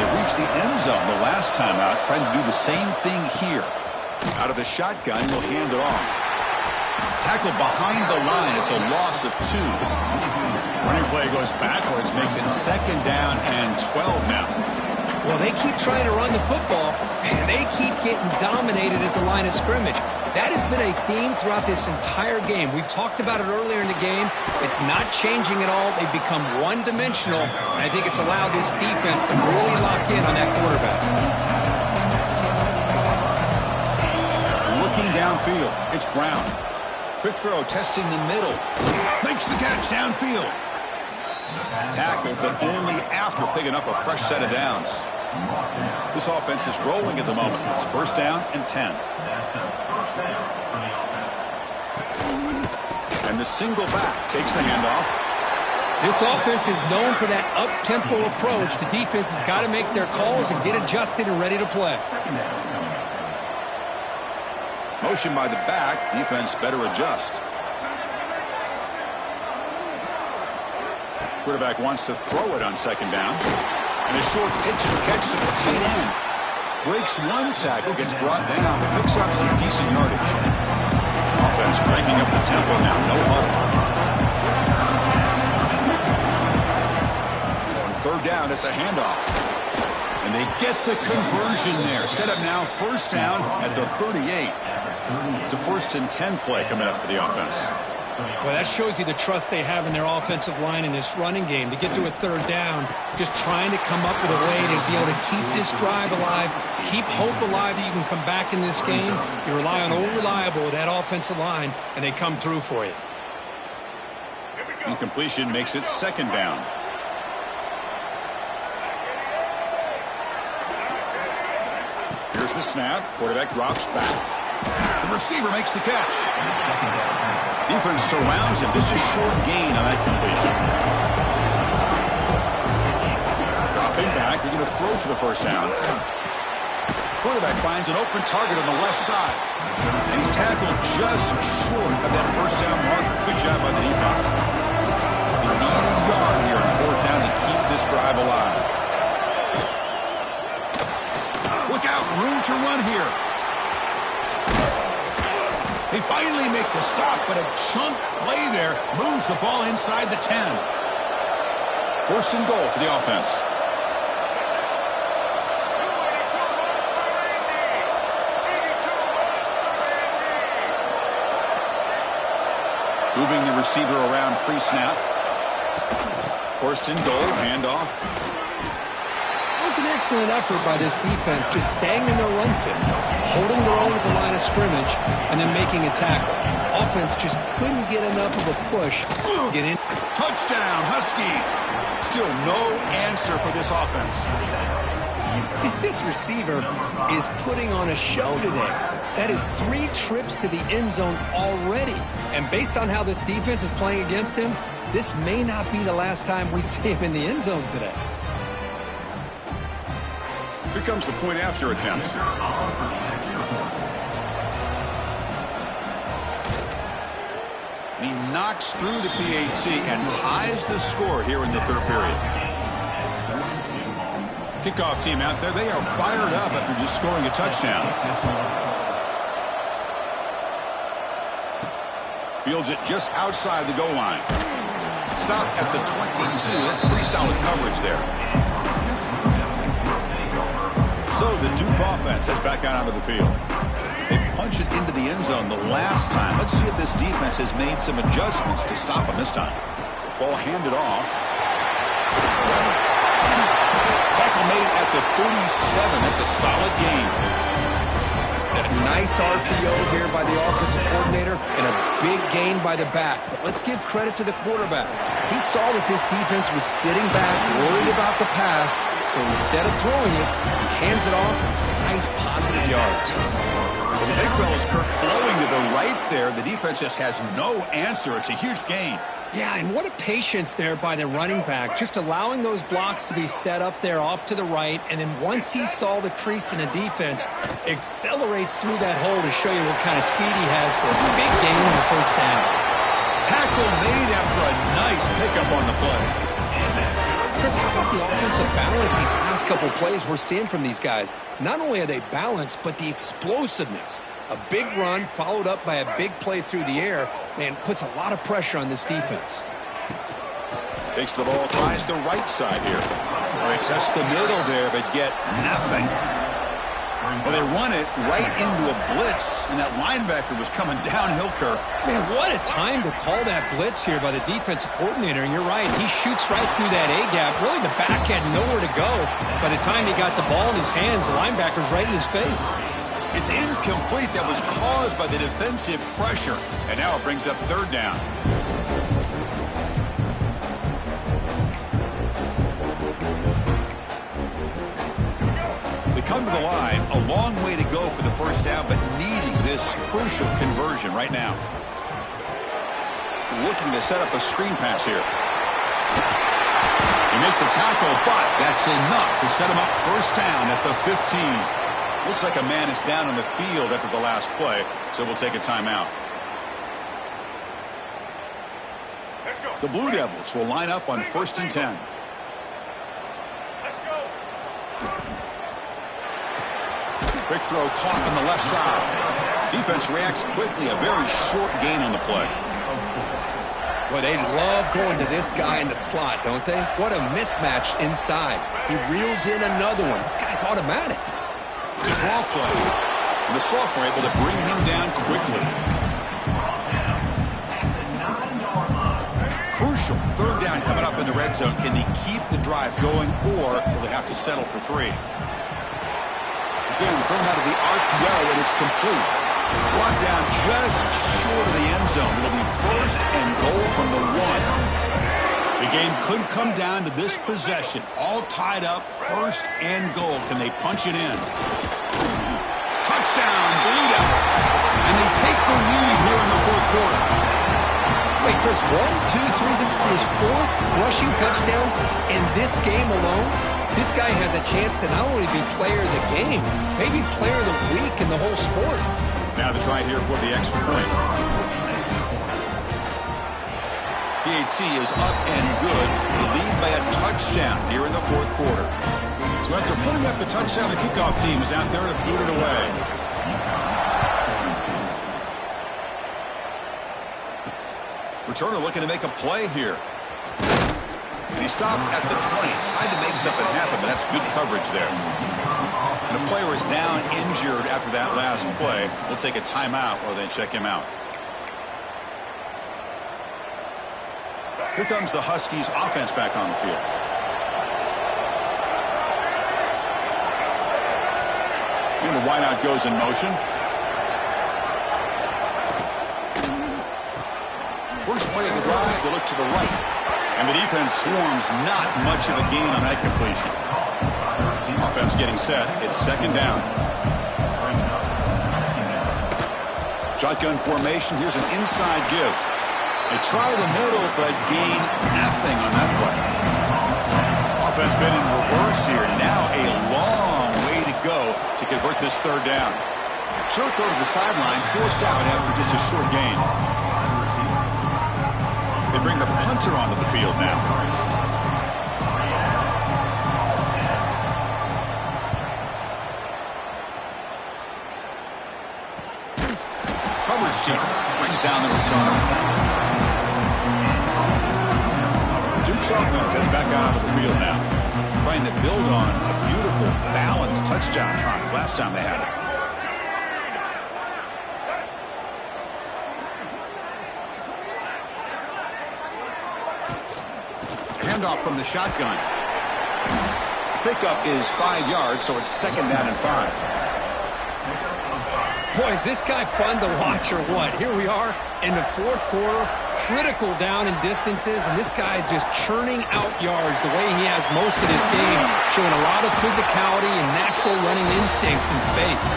They reached the end zone the last time out, trying to do the same thing here. Out of the shotgun, he'll hand it off. Tackled behind the line. It's a loss of 2. Running play goes backwards, makes it 2nd down and 12 now. Well, they keep trying to run the football, and they keep getting dominated at the line of scrimmage. That has been a theme throughout this entire game. We've talked about it earlier in the game. It's not changing at all. They've become one-dimensional, and I think it's allowed this defense to really lock in on that quarterback. Looking downfield, it's Brown. Quick throw, testing the middle. Makes the catch downfield. Tackled, but only after picking up a fresh set of downs. This offense is rolling at the moment. It's first down and 10. And the single back takes the handoff. This offense is known for that up-tempo approach. The defense has got to make their calls and get adjusted and ready to play. Motion by the back. Defense better adjust. Quarterback wants to throw it on 2nd down. And a short pitch and catch to the tight end. Breaks one tackle, gets brought down, picks up some decent yardage. Offense cranking up the tempo now, no huddle. On 3rd down, it's a handoff. And they get the conversion there. Set up now, first down at the 38. It's a 1st and 10 play coming up for the offense. Well, that shows you the trust they have in their offensive line in this running game. To get to a 3rd down, just trying to come up with a way to be able to keep this drive alive, keep hope alive that you can come back in this game. You rely on old reliable with that offensive line, and they come through for you. Incompletion makes it 2nd down. Here's the snap. Quarterback drops back. The receiver makes the catch. Defense surrounds him. Just a short gain on that completion. Dropping back. They're going to throw for the first down. Quarterback finds an open target on the left side. And he's tackled just short of that first down marker. Good job by the defense. They need a yard here on 4th down to keep this drive alive. Look out. Room to run here. They finally make the stop, but a chunk play there moves the ball inside the 10. 1st and goal for the offense. Moving the receiver around pre-snap. 1st and goal, handoff. It was an excellent effort by this defense, just staying in their run fits, holding their own at the line of scrimmage, and then making a tackle. Offense just couldn't get enough of a push to get in. Touchdown, Huskies. Still no answer for this offense. This receiver is putting on a show today. That is 3 trips to the end zone already. And based on how this defense is playing against him, this may not be the last time we see him in the end zone today. Here comes the point after attempt. He knocks through the PAT and ties the score here in the 3rd period. Kickoff team out there, they are fired up after just scoring a touchdown. Fields it just outside the goal line. Stop at the 22. That's pretty solid coverage there. So the Duke offense heads back out onto the field. They punch it into the end zone the last time. Let's see if this defense has made some adjustments to stop them this time. Ball handed off. Tackle made at the 37. That's a solid gain. A nice RPO here by the offensive coordinator and a big gain by the back. But let's give credit to the quarterback. He saw that this defense was sitting back, worried about the pass, so instead of throwing it, he hands it off and some nice positive yards. Well, the big fella's Kirk flowing to the right there. The defense just has no answer. It's a huge gain. Yeah, and what a patience there by the running back, just allowing those blocks to be set up there off to the right, and then once he saw the crease in the defense, accelerates through that hole to show you what kind of speed he has for a big gain in the first down. Tackle made after a nice pickup on the play. Chris, how about the offensive balance these last couple plays we're seeing from these guys? Not only are they balanced, but the explosiveness. A big run followed up by a big play through the air, and puts a lot of pressure on this defense. Takes the ball, tries the right side here. Well, they test the middle there, but get nothing. Well, they run it right into a blitz, and that linebacker was coming downhill, Kirk. Man, what a time to call that blitz here by the defensive coordinator, and you're right. He shoots right through that A-gap. Really, the back had nowhere to go. By the time he got the ball in his hands, the linebacker's right in his face. It's incomplete. That was caused by the defensive pressure. And now it brings up third down. They come to the line. A long way to go for the first down, but needing this crucial conversion right now. Looking to set up a screen pass here. They make the tackle, but that's enough to set him up first down at the 15. Looks like a man is down on the field after the last play, so we'll take a timeout. The Blue Devils will line up on 1st and 10. Quick throw caught on the left side. Defense reacts quickly. A very short gain on the play. Well, they love going to this guy in the slot, don't they? What a mismatch inside. He reels in another one. This guy's automatic. It's a draw play. And the sophomore able to bring him down quickly. Crucial. Third down coming up in the red zone. Can they keep the drive going, or will they have to settle for 3? Again, thrown out of the RPO, and it's complete. Brought down just short of the end zone. It'll be 1st and goal from the 1. The game could come down to this possession. All tied up, 1st and goal. Can they punch it in? Touchdown, Blue Devils. And they take the lead here in the 4th quarter. Wait, Chris, 1, 2, 3. This is his 4th rushing touchdown in this game alone. This guy has a chance to not only be player of the game, maybe player of the week in the whole sport. Now the try here for the extra point. PAT is up and good. They lead by a touchdown here in the 4th quarter. So after putting up the touchdown, the kickoff team is out there to boot it away. Returner looking to make a play here. And he stopped at the 20. Tried to make something happen, but that's good coverage there. And the player is down injured after that last play. We'll take a timeout or then check him out. Here comes the Huskies offense back on the field. And the wideout goes in motion. First play of the drive, they look to the right. And the defense swarms, not much of a gain on that completion. Offense getting set. It's 2nd down. Shotgun formation. Here's an inside give. They try the middle, but gain nothing on that play. Offense been in reverse here. Now a long way to go to convert this 3rd down. Short throw to the sideline, forced out after just a short gain. They bring the punter onto the field now. Coverage team brings down the return. Duke's offense heads back out of the field now, trying to build on a beautiful, balanced touchdown drive last time they had it. Handoff from the shotgun. Pickup is 5 yards, so it's 2nd down and 5. Boy, is this guy fun to watch or what? Here we are in the 4th quarter, critical down in distances, and this guy is just churning out yards the way he has most of this game, showing a lot of physicality and natural running instincts in space.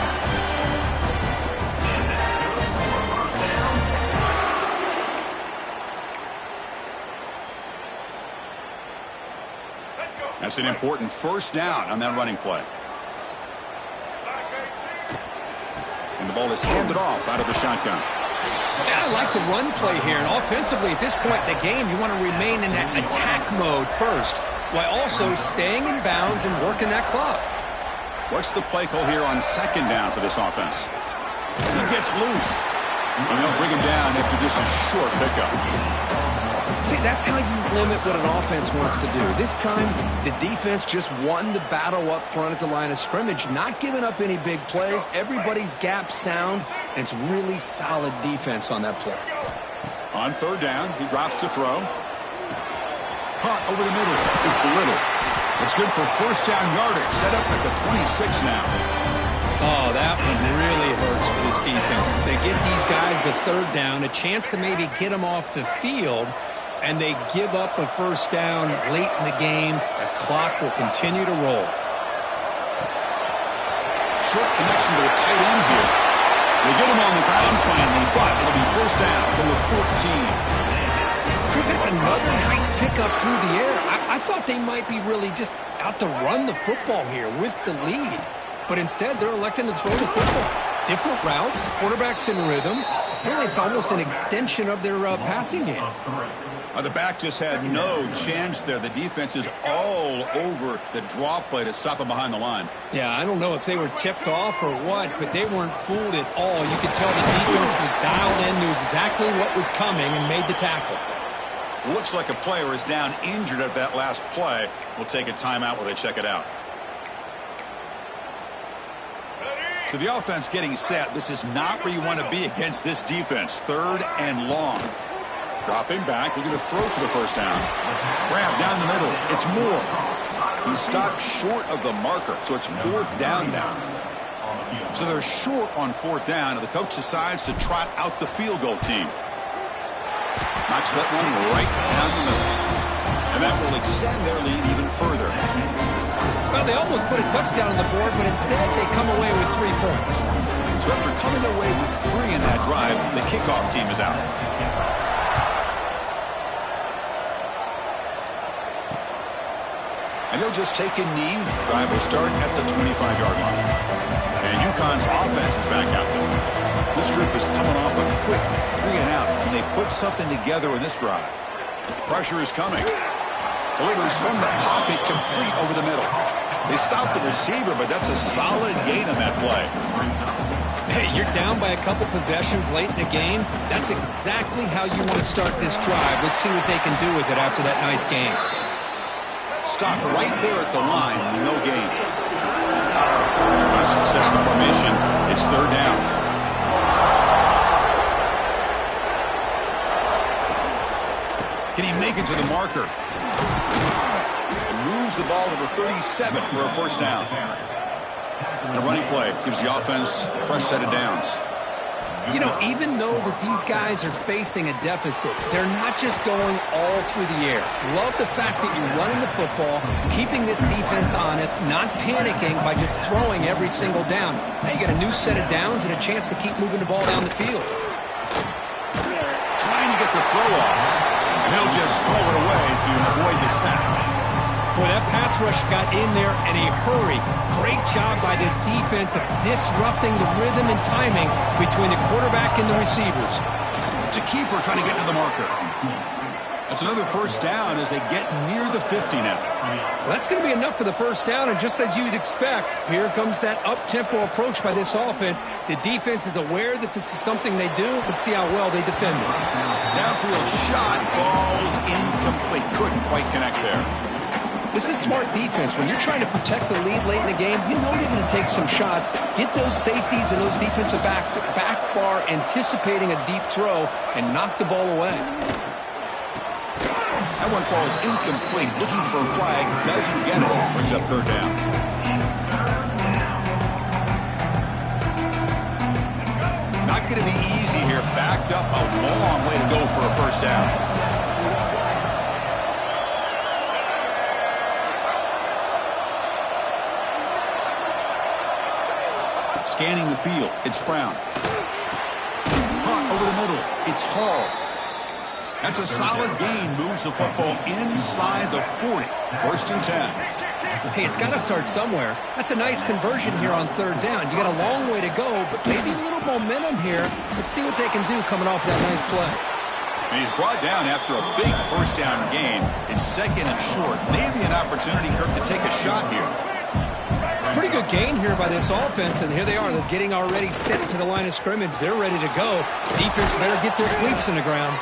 That's an important 1st down on that running play. And the ball is handed off out of the shotgun. Yeah, I like the run play here. And offensively, at this point in the game, you want to remain in that attack mode first, while also staying in bounds and working that clock. What's the play call here on 2nd down for this offense? He gets loose. And they'll bring him down after just a short pickup. See, that's how you limit what an offense wants to do. This time, the defense just won the battle up front at the line of scrimmage, not giving up any big plays. Everybody's gap sound, and it's really solid defense on that play. On 3rd down, he drops to throw. Caught over the middle. It's little. It's good for 1st down yardage. Set up at the 26 now. Oh, that one really hurts for this defense. They get these guys to 3rd down, a chance to maybe get them off the field, and they give up a 1st down late in the game. The clock will continue to roll. Short connection to the tight end here. They get him on the ground finally, but it'll be 1st down from the 14. Chris, that's another nice pickup through the air. I thought they might be really just out to run the football here with the lead. But instead, they're electing to throw the football. Different routes, quarterbacks in rhythm. Really, it's almost an extension of their passing game. The back just had no chance there. The defense is all over the draw play to stop him behind the line. Yeah, I don't know if they were tipped off or what, but they weren't fooled at all. You could tell the defense was dialed in, knew exactly what was coming, and made the tackle. Looks like a player is down injured at that last play. We'll take a timeout while they check it out. So the offense getting set. This is not where you want to be against this defense. 3rd and long. Dropping back, looking to throw for the 1st down. Grab down the middle. It's Moore. He stopped short of the marker, so it's 4th down now. So they're short on 4th down, and the coach decides to trot out the field goal team. Knocks that one right down the middle. And that will extend their lead even further. Well, they almost put a touchdown on the board, but instead they come away with 3 points. So after coming away with 3 in that drive, the kickoff team is out. And he'll just take a knee. Drive will start at the 25-yard line. And UConn's offense is back out there. This group is coming off a quick 3 and out, and they put something together in this drive. Pressure is coming. Delivers from the pocket, complete over the middle. They stopped the receiver, but that's a solid gain on that play. Hey, you're down by a couple possessions late in the game. That's exactly how you want to start this drive. Let's see what they can do with it after that nice game. Stopped right there at the line, no gain. If I success the formation, it's 3rd down. Can he make it to the marker? Moves the ball to the 37 for a 1st down. The running play gives the offense a fresh set of downs. You know, even though that these guys are facing a deficit, they're not just going all through the air. Love the fact that you're running the football, keeping this defense honest, not panicking by just throwing every single down. Now you got a new set of downs and a chance to keep moving the ball down the field. Trying to get the throw off. And he'll just throw it away to avoid the sack. Boy, that pass rush got in there in a hurry. Great job by this defense of disrupting the rhythm and timing between the quarterback and the receivers. It's a keeper trying to get to the marker. That's another first down as they get near the 50 now. Well, that's going to be enough for the first down, and just as you'd expect, here comes that up-tempo approach by this offense. The defense is aware that this is something they do, but see how well they defend it. Downfield shot, ball's incomplete. Couldn't quite connect there. This is smart defense. When you're trying to protect the lead late in the game, you know they're going to take some shots, get those safeties and those defensive backs back far, anticipating a deep throw, and knock the ball away. That one falls incomplete. Looking for a flag, doesn't get it. Brings up third down. Not going to be easy here. Backed up a long way to go for a first down. Scanning the field, it's Brown. Caught over the middle, it's Hall. That's a solid gain, moves the football inside the 40. First and 10. Hey, it's got to start somewhere. That's a nice conversion here on third down. You got a long way to go, but maybe a little momentum here. Let's see what they can do coming off that nice play. And he's brought down after a big first down gain. It's second and short. Maybe an opportunity, Kirk, to take a shot here. Pretty good gain here by this offense, and here they are. They're getting already set to the line of scrimmage. They're ready to go. Defense better get their cleats in the ground.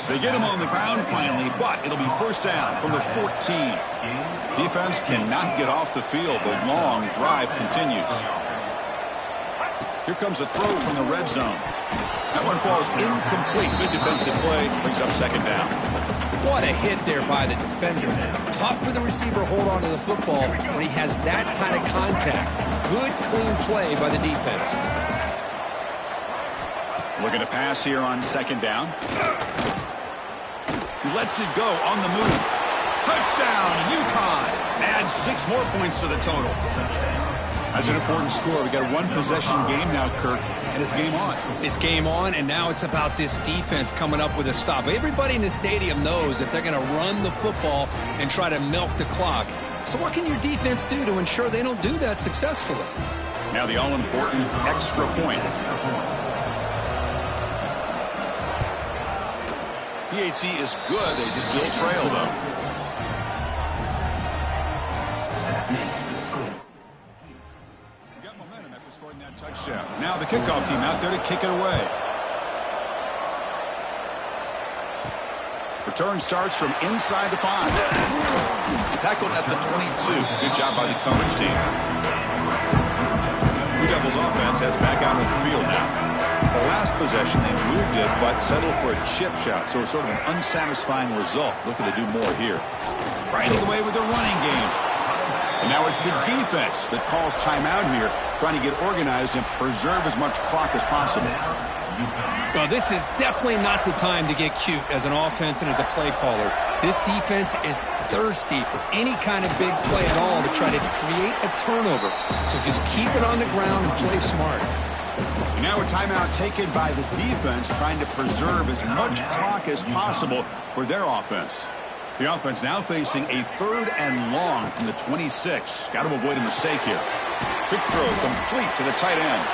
They get him on the ground finally, but it'll be first down from the 14. Defense cannot get off the field. The long drive continues. Here comes a throw from the red zone. That one falls incomplete. Good defensive play. Brings up second down. What a hit there by the defender. Tough for the receiver to hold on to the football when he has that kind of contact. Good, clean play by the defense. Looking to pass here on second down. He lets it go on the move. Touchdown, UConn. Adds 6 more points to the total. That's an important score. We got a one-possession game now, Kirk, and it's game on. It's game on, and now it's about this defense coming up with a stop. Everybody in the stadium knows that they're going to run the football and try to milk the clock. So what can your defense do to ensure they don't do that successfully? Now the all-important extra point. PHC is good. They still trail, though. Touchdown. Now the kickoff team out there to kick it away. Return starts from inside the 5. Tackled at the 22. Good job by the coverage team. Blue Devils offense heads back out of the field now. The last possession they moved it but settled for a chip shot, so it's sort of an unsatisfying result. Looking to do more here. Riding away with their running game. And now it's the defense that calls timeout here, trying to get organized and preserve as much clock as possible. Well, this is definitely not the time to get cute as an offense and as a play caller. This defense is thirsty for any kind of big play at all to try to create a turnover. So just keep it on the ground and play smart. And now a timeout taken by the defense, trying to preserve as much clock as possible for their offense. The offense now facing a third and long from the 26. Got to avoid a mistake here. Quick throw complete to the tight end.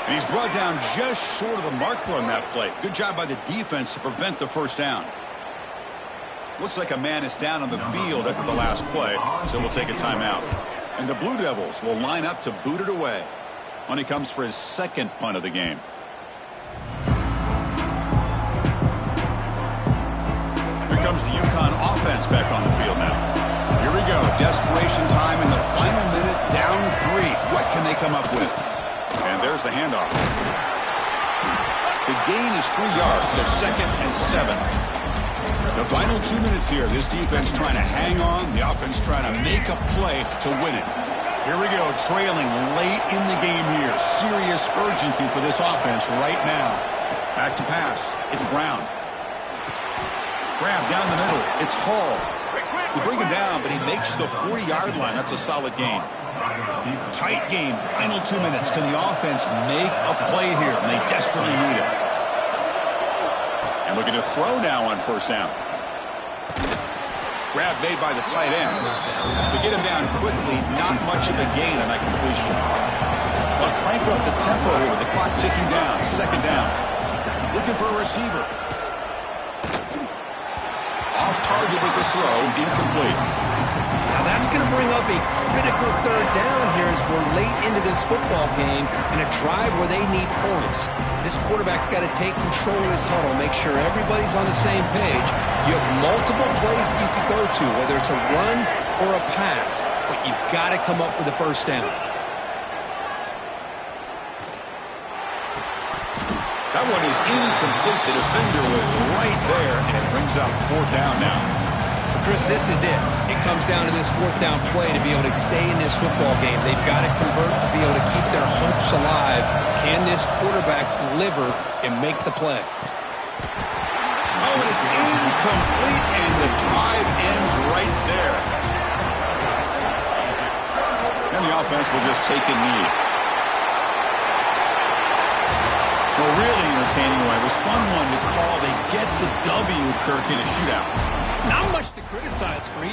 And he's brought down just short of the marker on that play. Good job by the defense to prevent the first down. Looks like a man is down on the field after the last play, so we'll take a timeout. And the Blue Devils will line up to boot it away when he comes for his second punt of the game. Here comes the UConn offense back on the field now. Here we go. Desperation time in the final minute, down 3. What can they come up with? And there's the handoff. The gain is 3 yards, so second and 7. The final 2 minutes here. This defense trying to hang on. The offense trying to make a play to win it. Here we go. Trailing late in the game here. Serious urgency for this offense right now. Back to pass. It's Brown. Grab down the middle. It's Hall. They bring him down, but he makes the 40-yard line. That's a solid gain. Tight game. Final 2 minutes. Can the offense make a play here? And they desperately need it. And looking to throw now on first down. Grab made by the tight end. To get him down quickly, not much of a gain on that completion. But crank up the tempo here with the clock ticking down. Second down. Looking for a receiver. target with the throw, incomplete. Now that's going to bring up a critical third down here as we're late into this football game in a drive where they need points. This quarterback's got to take control of this huddle, make sure everybody's on the same page. You have multiple plays that you could go to, whether it's a run or a pass, but you've got to come up with a first down. That one is incomplete. The defender was right there, and it brings up fourth down now. Chris, this is it. It comes down to this fourth down play to be able to stay in this football game. They've got to convert to be able to keep their hopes alive. Can this quarterback deliver and make the play? Oh, and it's incomplete, and the drive ends right there. And the offense will just take a knee. Well, really entertaining one. It was fun one to call. They get the W, Kirk, in a shootout. Not much to criticize for either.